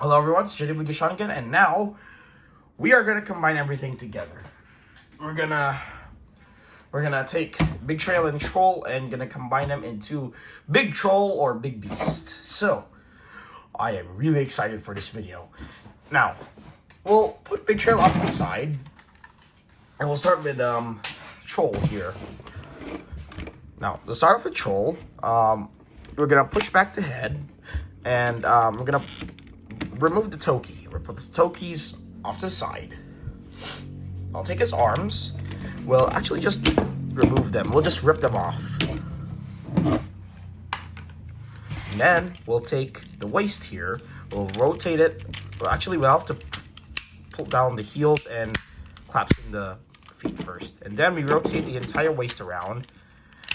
Hello everyone, it's JD Vigashan again, and now we are gonna combine everything together. We're gonna take Big Trail and Troll and gonna combine them into Big Troll or Big Beast. So I am really excited for this video. Now we'll put Big Trail up on the side, and we'll start with Troll here. Now to start off with Troll, we're gonna push back the head, and we're gonna remove the Toki. We'll put the Tokis off to the side. I'll take his arms. We'll actually just remove them. We'll just rip them off. And then we'll take the waist here. We'll rotate it. Well, actually, we'll have to pull down the heels and collapse in the feet first. And then we rotate the entire waist around.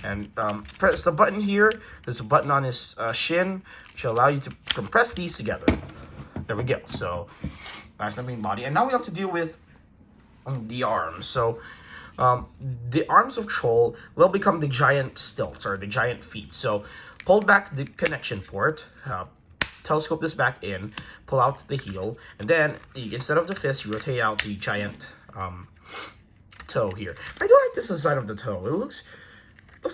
And press the button here. There's a button on his shin, which will allow you to compress these together. There we go. So that's the main body. And now we have to deal with the arms. So the arms of Troll will become the giant stilts, or the giant feet. So pull back the connection port, telescope this back in, pull out the heel, and then instead of the fist, you rotate out the giant toe here. I do like this design of the toe. It looks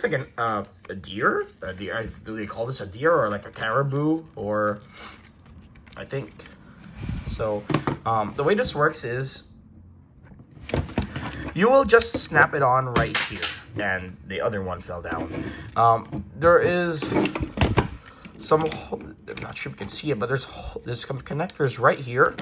like a deer. Do they call this a deer, or like a caribou, or I think so. The way this works is you will just snap it on right here, and the other one fell down. There is some, I'm not sure if you can see it, but there's some connectors right here.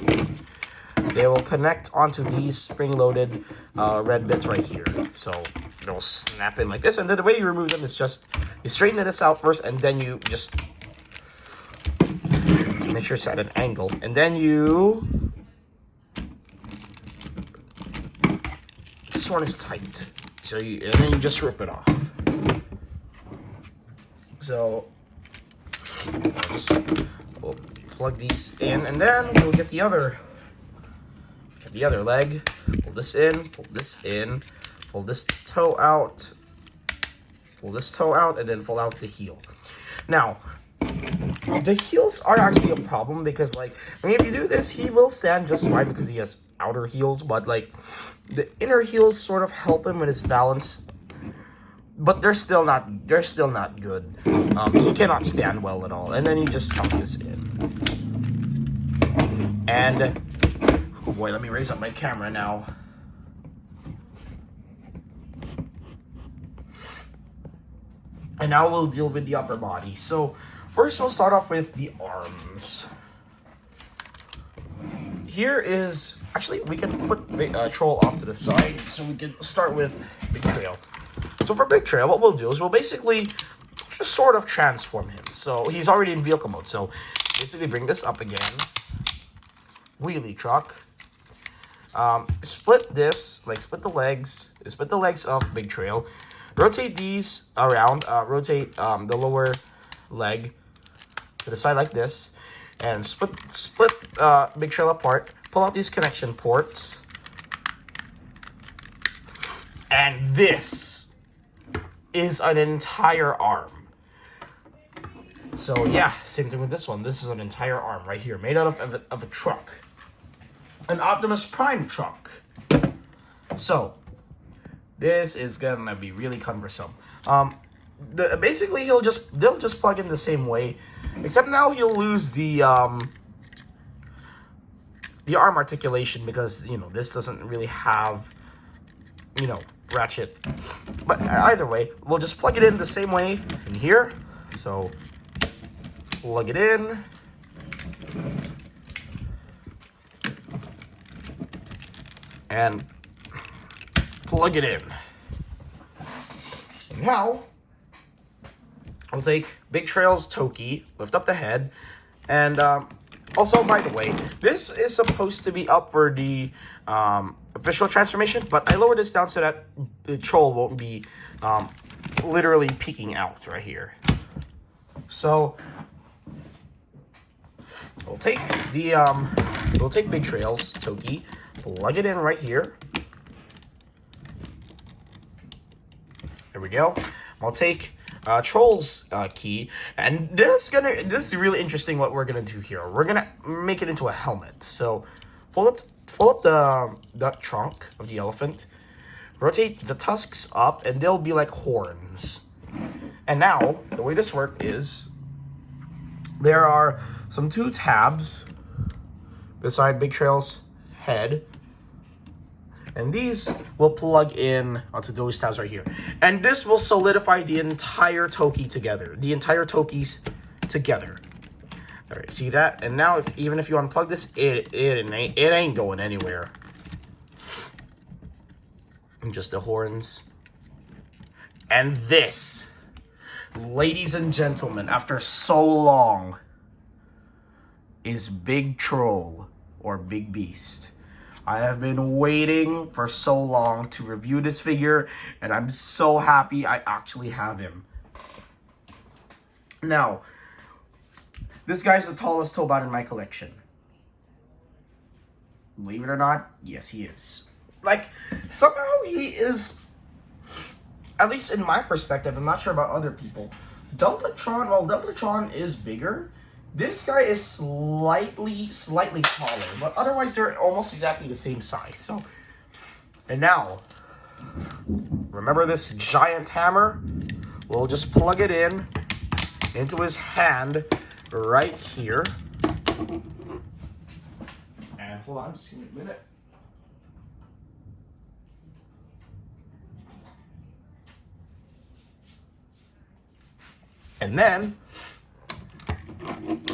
They will connect onto these spring-loaded red bits right here. So they'll snap in like this, and then the way you remove them is just you straighten this out first, and then you just make sure it's at an angle, and then this one is tight, so and then you just rip it off. So we'll plug these in, and then we'll get the other leg. Pull this in, pull this in, pull this toe out, and then pull out the heel. Now the heels are actually a problem because, like, I mean, if you do this, he will stand just fine because he has outer heels, but like the inner heels sort of help him with his balance, but they're still not good. He cannot stand well at all. And then you just tuck this in. And oh boy, let me raise up my camera now. And now we'll deal with the upper body. So first, we'll start off with the arms. Here is, actually, we can put Troll off to the side, so we can start with Big Trail. So for Big Trail, what we'll do is we'll basically just sort of transform him. So he's already in vehicle mode, so basically bring this up again. Wheelie truck. Split this, like split the legs of Big Trail. Rotate these around, rotate the lower leg to the side like this, and split Big Trail apart. Pull out these connection ports, and this is an entire arm. So yeah, same thing with this one. This is an entire arm right here, made out of a truck, an Optimus Prime truck. So this is gonna be really cumbersome. Basically, they'll just plug in the same way, except now he'll lose the arm articulation because, you know, this doesn't really have, you know, ratchet. But either way, we'll just plug it in the same way in here. So plug it in, and plug it in. And now we'll take Big Trail's Toki, lift up the head, and also, by the way, this is supposed to be up for the official transformation, but I lowered this down so that the Troll won't be literally peeking out right here. So we'll take Big Trail's Toki, plug it in right here. There we go. I'll take Troll's key, and this is really interesting. What we're gonna do here, we're gonna make it into a helmet. So, pull up the trunk of the elephant, rotate the tusks up, and they'll be like horns. And now the way this works is there are some 2 tabs beside Big Trail's head. And these will plug in onto those tabs right here. And this will solidify the entire Toki together. The entire Tokis together. Alright, see that? And now, even if you unplug this, it ain't going anywhere. And just the horns. And this, ladies and gentlemen, after so long, is Big Troll, or Big Beast. I have been waiting for so long to review this figure, and I'm so happy I actually have him. Now, this guy's the tallest Tobot in my collection. Believe it or not, yes, he is. Like, somehow he is, at least in my perspective, I'm not sure about other people. Deltatron is bigger. This guy is slightly taller, but otherwise they're almost exactly the same size. So, and now, remember this giant hammer? We'll just plug it into his hand right here. And hold on, just give me a minute. And then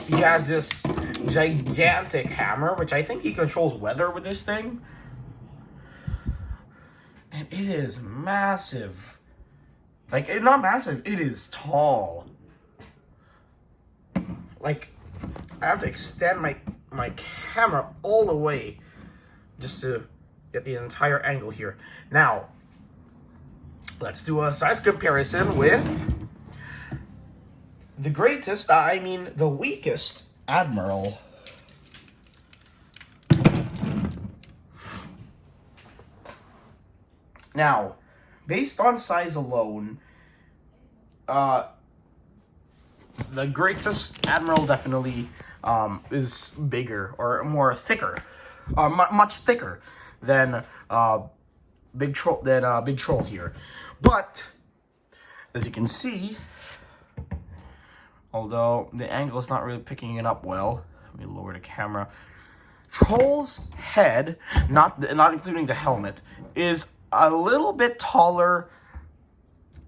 he has this gigantic hammer, which I think he controls weather with this thing. And it is massive. Like, not massive, it is tall. Like, I have to extend my camera all the way just to get the entire angle here. Now, let's do a size comparison with the greatest, the weakest Admiral. Now, based on size alone, the greatest Admiral definitely is bigger or more thicker, much thicker than Big Troll here. But as you can see, although the angle is not really picking it up well, let me lower the camera. Troll's head, not including the helmet, is a little bit taller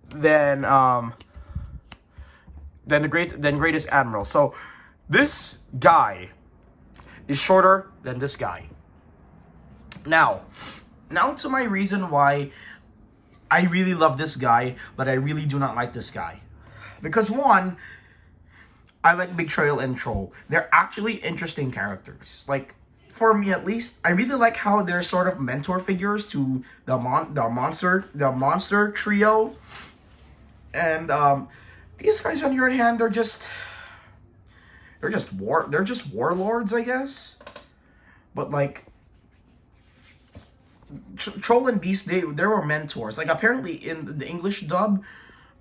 than greatest Admiral. So this guy is shorter than this guy. Now to my reason why I really love this guy, but I really do not like this guy. Because one, I like Big Trail and Troll. They're actually interesting characters. Like, for me at least, I really like how they're sort of mentor figures to the monster trio. And these guys, on the other hand, they're just warlords, I guess. But like, Troll and Beast, they were mentors. Like, apparently in the English dub,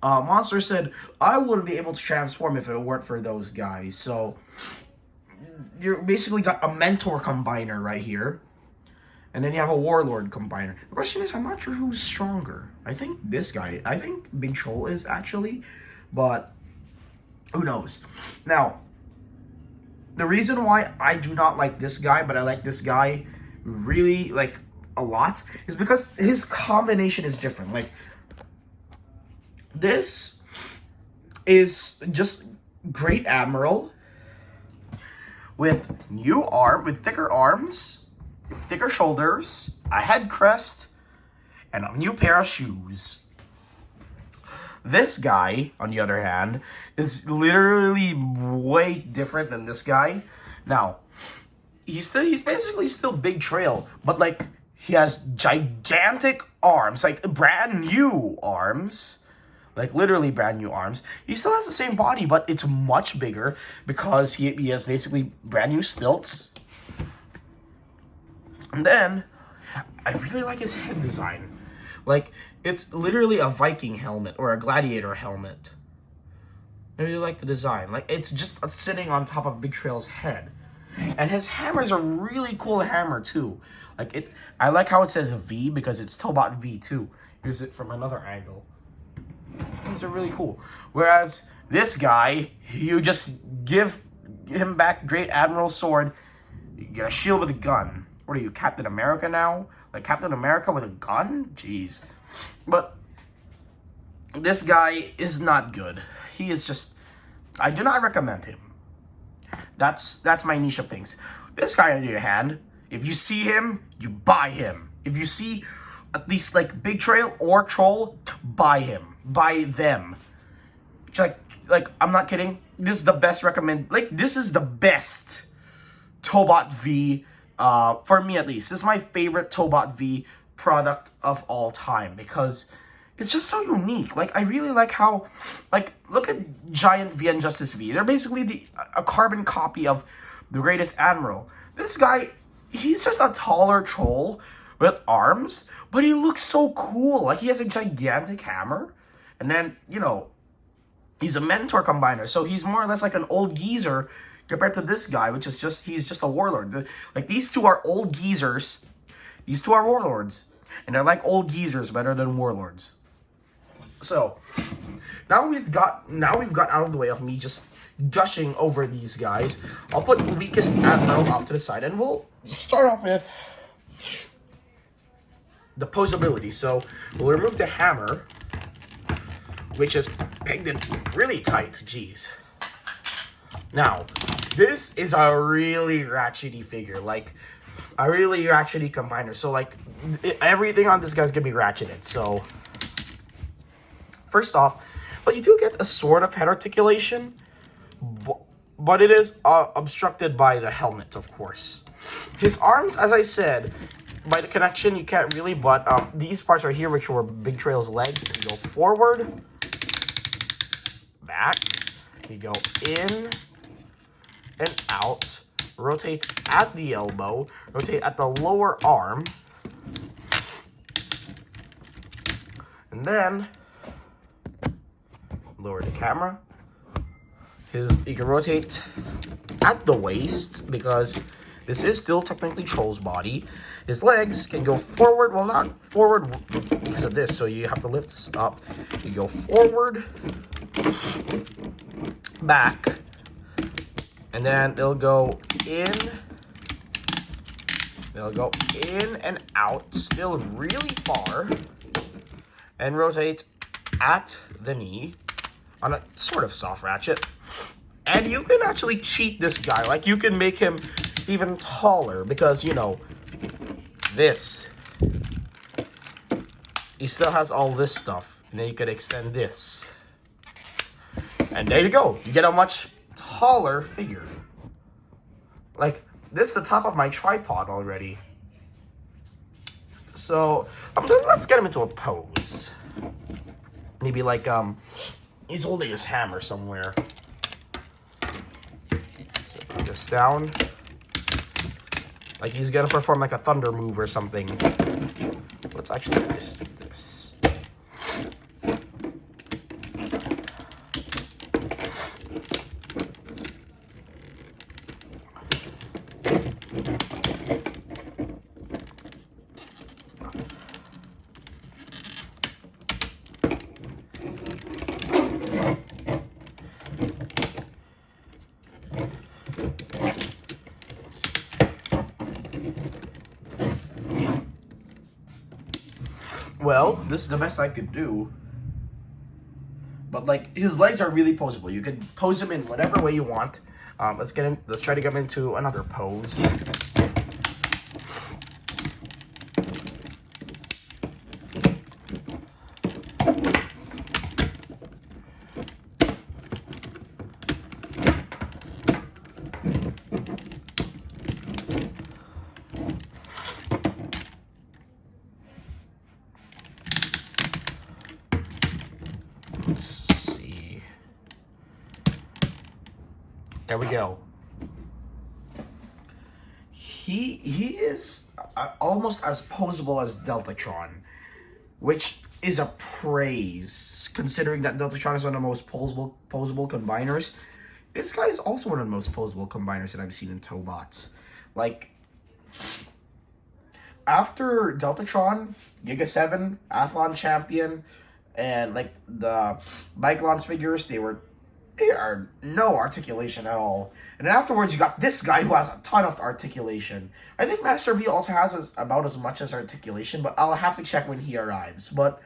Monster said, I wouldn't be able to transform if it weren't for those guys. So, you basically got a mentor combiner right here. And then you have a warlord combiner. The question is, I'm not sure who's stronger. I think this guy. I think Big Troll is, actually. But, who knows? Now, the reason why I do not like this guy, but I like this guy really, like, a lot, is because his combination is different. Like, this is just Great Admiral with thicker arms, thicker shoulders, a head crest, and a new pair of shoes. This guy, on the other hand, is literally way different than this guy. Now, he's basically still Big Trail, but like, he has gigantic arms, like brand new arms. Like, literally brand new arms. He still has the same body, but it's much bigger because he has basically brand new stilts. And then, I really like his head design. Like, it's literally a Viking helmet or a gladiator helmet. I really like the design. Like, it's just sitting on top of Big Trail's head. And his hammer's a really cool hammer, too. Like, I like how it says V because it's Tobot V, too. Here's it from another angle. These are really cool. Whereas this guy, you just give him back Great Admiral sword, you get a shield with a gun. What are you, Captain America now? Like, Captain America with a gun? Jeez. But this guy is not good. He is just... I do not recommend him. That's my niche of things. This guy, on the other hand, if you see him, you buy him. If you see at least, like, Big Trail or Troll, buy him. Buy them. Like, I'm not kidding. This is the best this is the best Tobot V, for me at least. This is my favorite Tobot V product of all time because it's just so unique. Like, I really like how, like, look at Giant V and Justice V. They're basically a carbon copy of the Greatest Admiral. This guy, he's just a taller troll with arms, but he looks so cool. Like, he has a gigantic hammer, and then, you know, he's a mentor combiner, so he's more or less like an old geezer compared to this guy, which is he's just a warlord. Like, these two are old geezers. These two are warlords. And they're like old geezers better than warlords. So, now we've got out of the way of me just gushing over these guys. I'll put weakest Admiral off to the side, and we'll start off with the posability. So, we'll remove the hammer, which is pegged in really tight. Jeez. Now, this is a really ratchety figure, like a really ratchety combiner. So, like, everything on this guy's gonna be ratcheted. So, first off, well, you do get a sort of head articulation, but it is obstructed by the helmet, of course. His arms, as I said, by the connection, you can't really, but these parts right here, which were Big Trail's legs, you go forward, back, you go in and out, rotate at the elbow, rotate at the lower arm, and then lower the camera. You can rotate at the waist because this is still technically Troll's body. His legs can go forward, well, not forward because of this, so you have to lift this up. You go forward, back, and then they'll go in and out, still really far, and rotate at the knee on a sort of soft ratchet. And you can actually cheat this guy. Like, you can make him even taller because, you know, this, he still has all this stuff. And then you could extend this. And there you go. You get a much taller figure. Like, this is the top of my tripod already. So, let's get him into a pose. Maybe like, he's holding his hammer somewhere. So put this down. Like he's gonna perform like a thunder move or something. Let's actually just do this. Well, this is the best I could do. But like his legs are really poseable. You can pose him in whatever way you want. Let's try to get him into another pose. Let's see. There we go. He is almost as poseable as Deltatron. which is a praise considering that Deltatron is one of the most posable combiners. This guy is also one of the most posable combiners that I've seen in Tobots. Like, after Deltatron, Giga 7, Athlon Champion, and like the Byglons figures, they are no articulation at all. And then afterwards, you got this guy who has a ton of articulation. I think Master V also has about as much as articulation, but I'll have to check when he arrives. But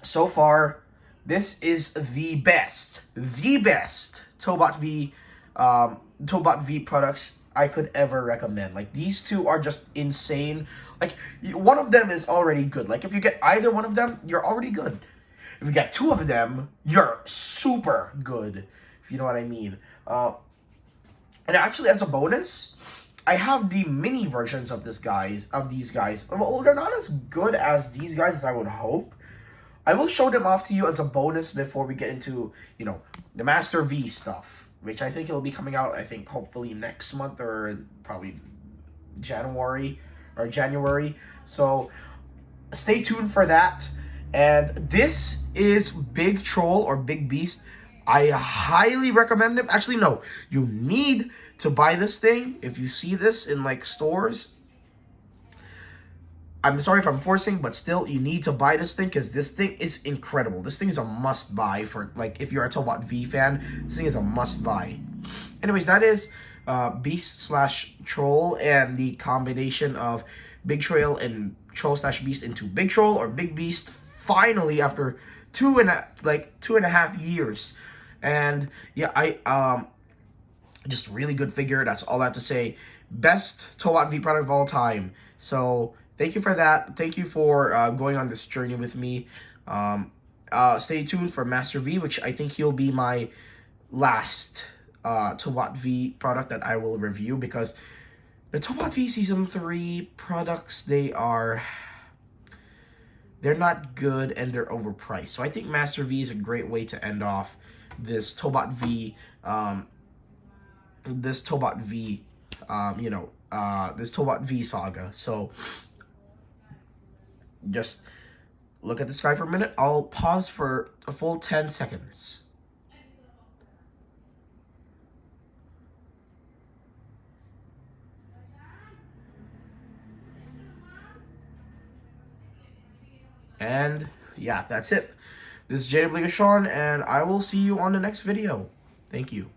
so far, this is the best Tobot V products I could ever recommend. Like, these two are just insane. Like, one of them is already good. Like, if you get either one of them, you're already good. If you get two of them, you're super good, if you know what I mean. And actually, as a bonus, I have the mini versions of these guys. Well, they're not as good as these guys as I would hope. I will show them off to you as a bonus before we get into, you know, the Master V stuff, which I think it'll be coming out, I think, hopefully next month or probably January. So stay tuned for that. And this is Big Troll or Big Beast. I highly recommend it. Actually, no, you need to buy this thing if you see this in like stores. I'm sorry if I'm forcing, but still, you need to buy this thing because this thing is incredible. This thing is a must-buy for, like, if you're a Tobot V fan, this thing is a must-buy. Anyways, that is Beast/Troll and the combination of Big Troll and Troll/Beast into Big Troll or Big Beast. Finally, after two and a half years. And yeah, I just really good figure. That's all I have to say. Best Tobot V product of all time. So thank you for that. Thank you for going on this journey with me. Stay tuned for Master V, which I think he'll be my last Tobot V product that I will review, because the Tobot V Season 3 products, they're not good and they're overpriced. So I think Master V is a great way to end off this Tobot V, this Tobot V saga. So just look at this guy for a minute. I'll pause for a full 10 seconds. And yeah, that's it. This is JW Sean, and I will see you on the next video. Thank you.